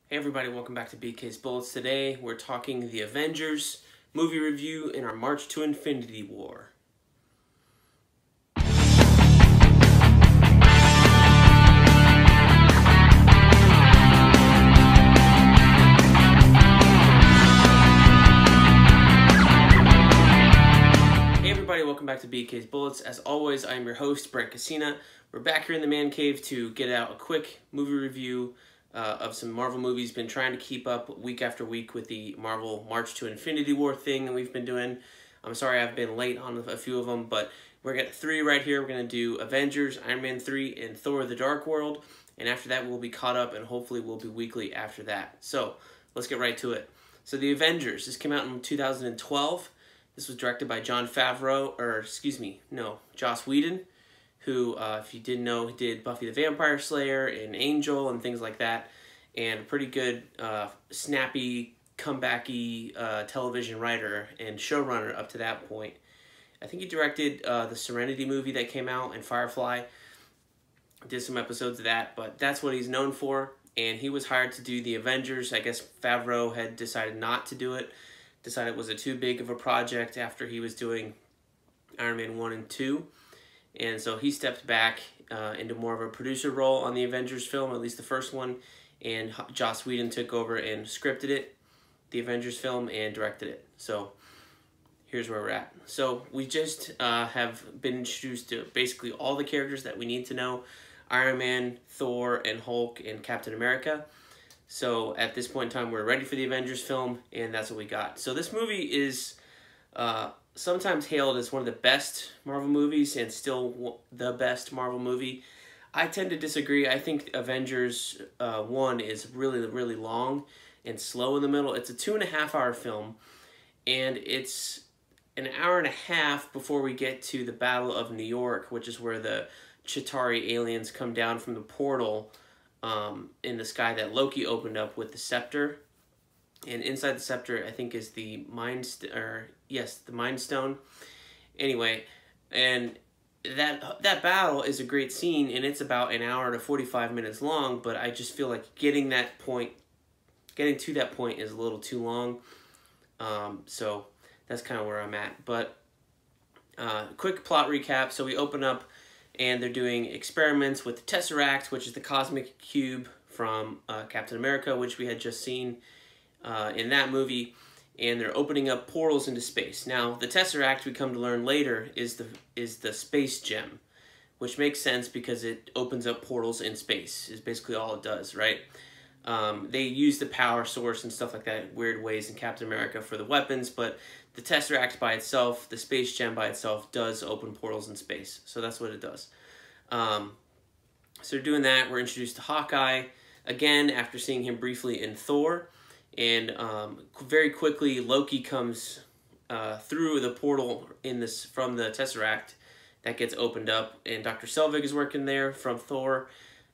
Hey everybody, welcome back to BK's Bullets. Today we're talking the Avengers movie review in our March to Infinity War. Hey everybody, welcome back to BK's Bullets. As always, I am your host, Brent. We're back here in the man cave to get out a quick movie review of some Marvel movies. Been trying to keep up week after week with the Marvel March to Infinity War thing that we've been doing. I'm sorry I've been late on a few of them, but we're going to 3 right here. We're going to do Avengers, Iron Man 3, and Thor the Dark World. And after that, we'll be caught up, and hopefully we'll be weekly after that. So let's get right to it. So the Avengers, this came out in 2012. This was directed by Joss Whedon, who, if you didn't know, did Buffy the Vampire Slayer and Angel and things like that, and a pretty good, snappy, comebacky television writer and showrunner up to that point. I think he directed the Serenity movie that came out and Firefly. Did some episodes of that, but that's what he's known for, and he was hired to do the Avengers. I guess Favreau had decided not to do it, decided it was too big of a project after he was doing Iron Man 1 and 2. And so he stepped back into more of a producer role on the Avengers film, at least the first one, and Joss Whedon took over and scripted it, the Avengers film, and directed it. So here's where we're at. So we just have been introduced to basically all the characters that we need to know: Iron Man, Thor, and Hulk, and Captain America. So at this point in time, we're ready for the Avengers film, and that's what we got. So this movie is sometimes hailed as one of the best Marvel movies and still the best Marvel movie. I tend to disagree. I think Avengers 1 is really, really long and slow in the middle. It's a 2.5-hour film, and it's an hour and a half before we get to the Battle of New York, which is where the Chitauri aliens come down from the portal in the sky that Loki opened up with the scepter. And inside the scepter, I think, is the Mind Stone. Anyway, and that battle is a great scene, and it's about an hour to 45 minutes long. But I just feel like getting to that point is a little too long. So that's kind of where I'm at. But quick plot recap. So we open up, and they're doing experiments with the Tesseract, which is the cosmic cube from Captain America, which we had just seen in that movie, and they're opening up portals into space. Now, the Tesseract, we come to learn later, is the space gem, which makes sense because it opens up portals in space, is basically all it does, right? They use the power source and stuff like that in weird ways in Captain America for the weapons, but the Tesseract by itself, the space gem by itself, does open portals in space. So that's what it does. So they're doing that. We're introduced to Hawkeye, again, after seeing him briefly in Thor. And very quickly, Loki comes through the portal from the Tesseract that gets opened up, and Dr. Selvig is working there from Thor.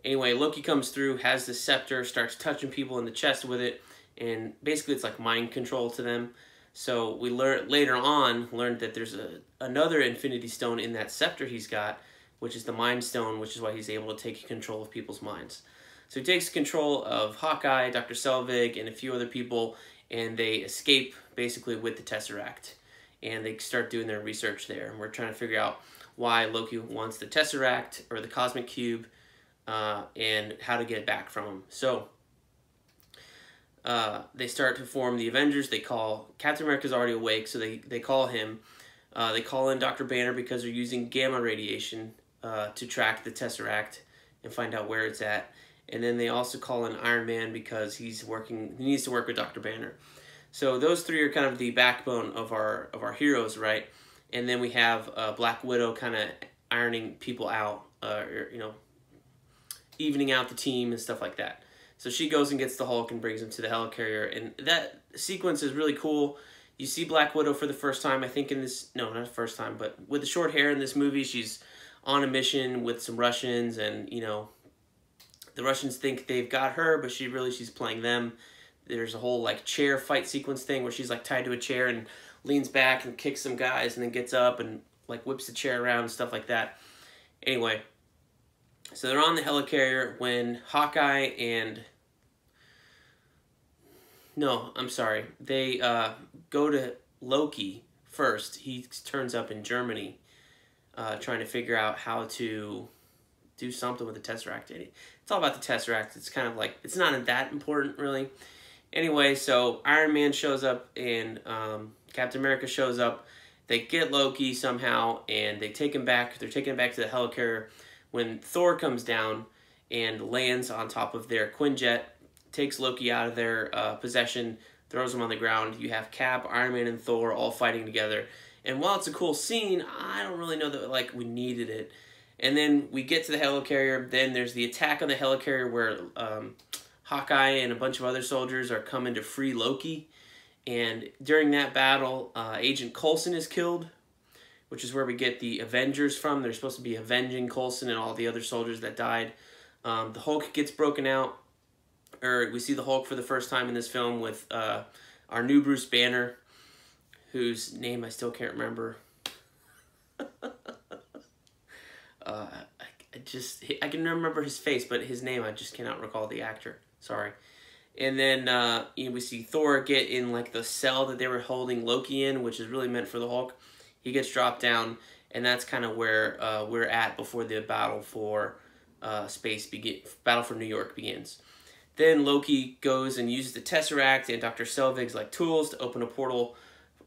Anyway, Loki comes through, has the scepter, starts touching people in the chest with it, and basically it's like mind control to them. So we later on learned that there's another Infinity Stone in that scepter he's got, which is the Mind Stone, which is why he's able to take control of people's minds. So he takes control of Hawkeye, Dr. Selvig, and a few other people, and they escape basically with the Tesseract. And they start doing their research there. And we're trying to figure out why Loki wants the Tesseract, or the Cosmic Cube, and how to get it back from him. So they start to form the Avengers. They call... Captain America's already awake, so they call him. They call in Dr. Banner because they're using gamma radiation to track the Tesseract and find out where it's at. And then they also call in Iron Man because he needs to work with Dr. Banner. So those three are kind of the backbone of our heroes, right? And then we have Black Widow kind of ironing people out, evening out the team and stuff like that. So she goes and gets the Hulk and brings him to the helicarrier, and that sequence is really cool. You see Black Widow for the first time, I think, in this... No, not the first time, but with the short hair in this movie. She's on a mission with some Russians, and, the Russians think they've got her, but she's playing them. There's a whole, chair fight sequence thing where she's, tied to a chair and leans back and kicks some guys and then gets up and, whips the chair around and stuff like that. Anyway, so they're on the helicarrier when Hawkeye and No, I'm sorry. They go to Loki first. He turns up in Germany, trying to figure out how to do something with the Tesseract. It's all about the Tesseract. It's kind of like, it's not that important, really. Anyway, so Iron Man shows up, and Captain America shows up. They get Loki somehow, and they take him back. They're taking him back to the helicarrier when Thor comes down and lands on top of their Quinjet, takes Loki out of their possession, throws him on the ground. You have Cap, Iron Man, and Thor all fighting together. And while it's a cool scene, I don't really know that like we needed it. And then we get to the helicarrier. Then there's the attack on the helicarrier where Hawkeye and a bunch of other soldiers are coming to free Loki. And during that battle, Agent Coulson is killed, which is where we get the Avengers from. They're supposed to be avenging Coulson and all the other soldiers that died. The Hulk gets broken out, or we see the Hulk for the first time in this film with our new Bruce Banner, whose name I still can't remember. I can remember his face, but his name I just cannot recall the actor. Sorry. And then we see Thor get in like the cell that they were holding Loki in, which is really meant for the Hulk. He gets dropped down, and that's kind of where we're at before the battle for Battle for New York begins. Then Loki goes and uses the Tesseract and Dr. Selvig's like tools to open a portal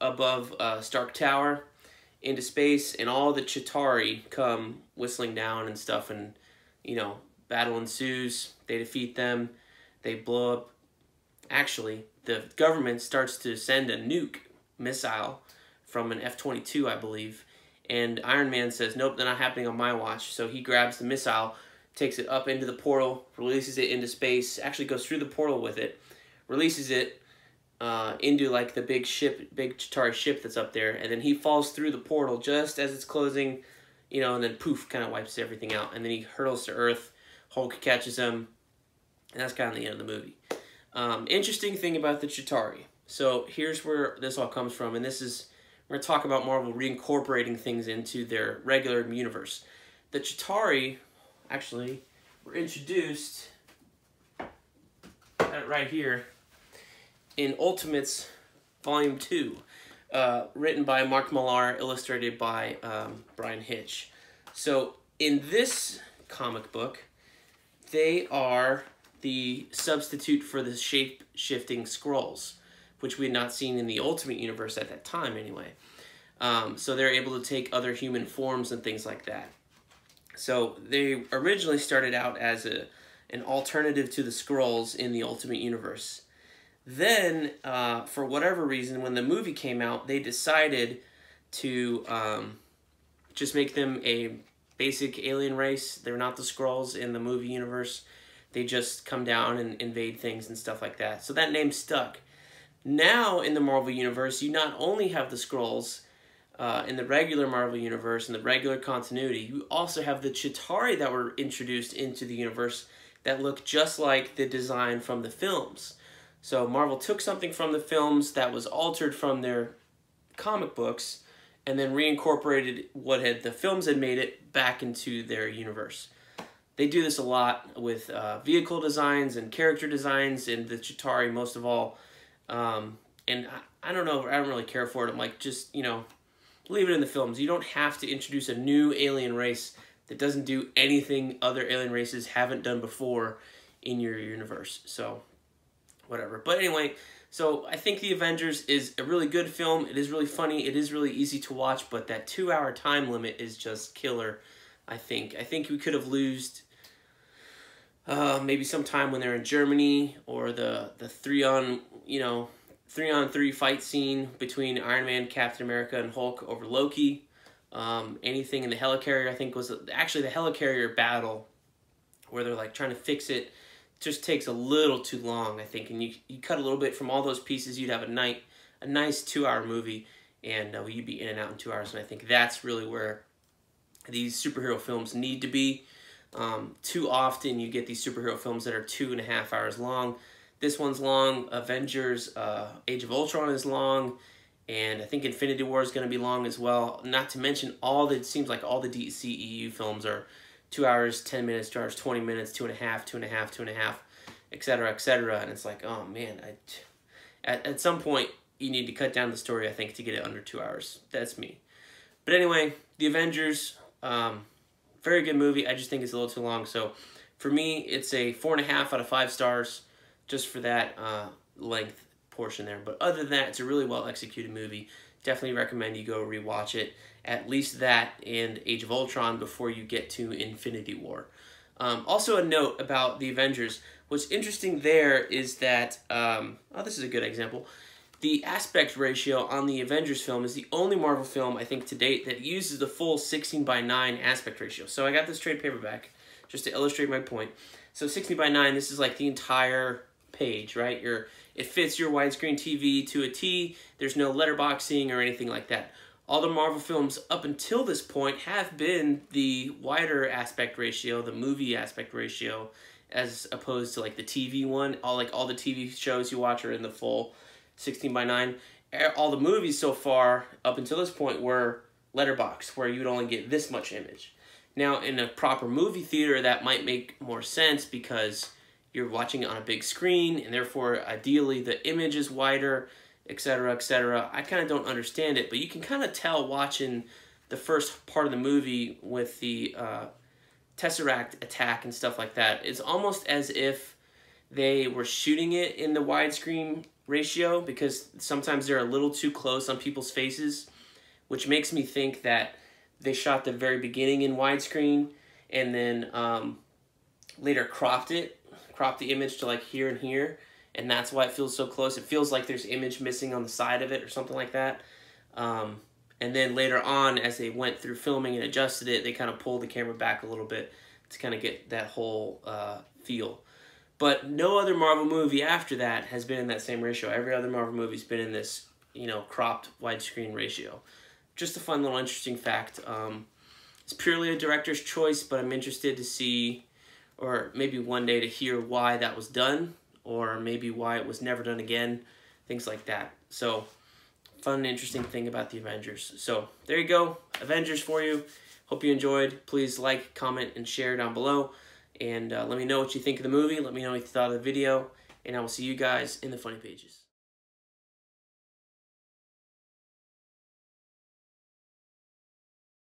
above Stark Tower into space, and all the Chitauri come whistling down and stuff, and battle ensues. They defeat them. They blow up. Actually, the government starts to send a nuke missile from an F-22, I believe, and Iron Man says, nope, they're not happening on my watch. So he grabs the missile, takes it up into the portal, releases it into space, actually goes through the portal with it, releases it into like the big Chitauri ship that's up there, and then he falls through the portal just as it's closing, and then poof, kind of wipes everything out, and then he hurtles to Earth. Hulk catches him, and that's kind of the end of the movie. Interesting thing about the Chitauri. So here's where this all comes from, and we're going to talk about Marvel reincorporating things into their regular universe. The Chitauri, actually, were introduced right here in Ultimates Volume 2, written by Mark Millar, illustrated by Brian Hitch. So in this comic book, they are the substitute for the shape-shifting Skrulls, which we had not seen in the Ultimate Universe at that time anyway. So they're able to take other human forms and things like that. So they originally started out as an alternative to the Skrulls in the Ultimate Universe. Then, for whatever reason, when the movie came out, they decided to just make them a basic alien race. They're not the Skrulls in the movie universe. They just come down and invade things and stuff like that. So that name stuck. Now, in the Marvel Universe, you not only have the Skrulls in the regular Marvel Universe, in the regular continuity, you also have the Chitauri that were introduced into the universe that look just like the design from the films. So Marvel took something from the films that was altered from their comic books and then reincorporated what the films had made it back into their universe. They do this a lot with vehicle designs and character designs, and the Chitauri most of all. And I don't know, I don't really care for it. I'm like, just, leave it in the films. You don't have to introduce a new alien race that doesn't do anything other alien races haven't done before in your universe. So, whatever. But anyway, so I think The Avengers is a really good film. It is really funny. It is really easy to watch, but that 2-hour time limit is just killer, I think. I think we could have lost maybe some time when they're in Germany, or the 3-on-3 fight scene between Iron Man, Captain America, and Hulk over Loki. Anything in the helicarrier, I think, was actually the helicarrier battle where they're like trying to fix it. Just takes a little too long, I think, and you cut a little bit from all those pieces, you'd have a nice 2-hour movie, and you'd be in and out in 2 hours. And I think that's really where these superhero films need to be. Too often you get these superhero films that are 2.5 hours long. This one's long. Avengers Age of Ultron is long, and I think Infinity War is going to be long as well. Not to mention it seems like all the DCEU films are 2 hours, 10 minutes, 2 hours, 20 minutes, 2.5, 2.5, 2.5, etc., etc. And it's like, oh man, At some point, you need to cut down the story, I think, to get it under 2 hours. That's me. But anyway, The Avengers, very good movie. I just think it's a little too long. So for me, it's a 4.5 out of 5 stars just for that length portion there. But other than that, it's a really well executed movie. Definitely recommend you go rewatch it. At least that and Age of Ultron before you get to Infinity War. Also a note about The Avengers. What's interesting there is that, oh, this is a good example. The aspect ratio on the Avengers film is the only Marvel film, I think, to date that uses the full 16:9 aspect ratio. So I got this trade paperback just to illustrate my point. So 16:9, this is like the entire page, right? It fits your widescreen TV to a T. There's no letterboxing or anything like that. All the Marvel films up until this point have been the wider aspect ratio, the movie aspect ratio, as opposed to like the TV one. All the TV shows you watch are in the full 16:9. All the movies so far up until this point were letterbox, where you'd only get this much image. Now, in a proper movie theater, that might make more sense because you're watching it on a big screen, and therefore, ideally, the image is wider, etc., etc. I kind of don't understand it, but you can kind of tell watching the first part of the movie with the Tesseract attack and stuff like that. It's almost as if they were shooting it in the widescreen ratio, because sometimes they're a little too close on people's faces, which makes me think that they shot the very beginning in widescreen and then later cropped the image to like here and here, and that's why it feels so close. It feels like there's image missing on the side of it or something like that. And then later on, as they went through filming and adjusted it, they kind of pulled the camera back a little bit to kind of get that whole feel. But no other Marvel movie after that has been in that same ratio. Every other Marvel movie's been in this, cropped widescreen ratio. Just a fun little interesting fact. It's purely a director's choice, but I'm interested to see, or maybe one day to hear why that was done, or maybe why it was never done again, things like that. So, fun and interesting thing about the Avengers. So, there you go, Avengers for you. Hope you enjoyed. Please like, comment, and share down below. And let me know what you think of the movie. Let me know what you thought of the video. And I will see you guys in the funny pages.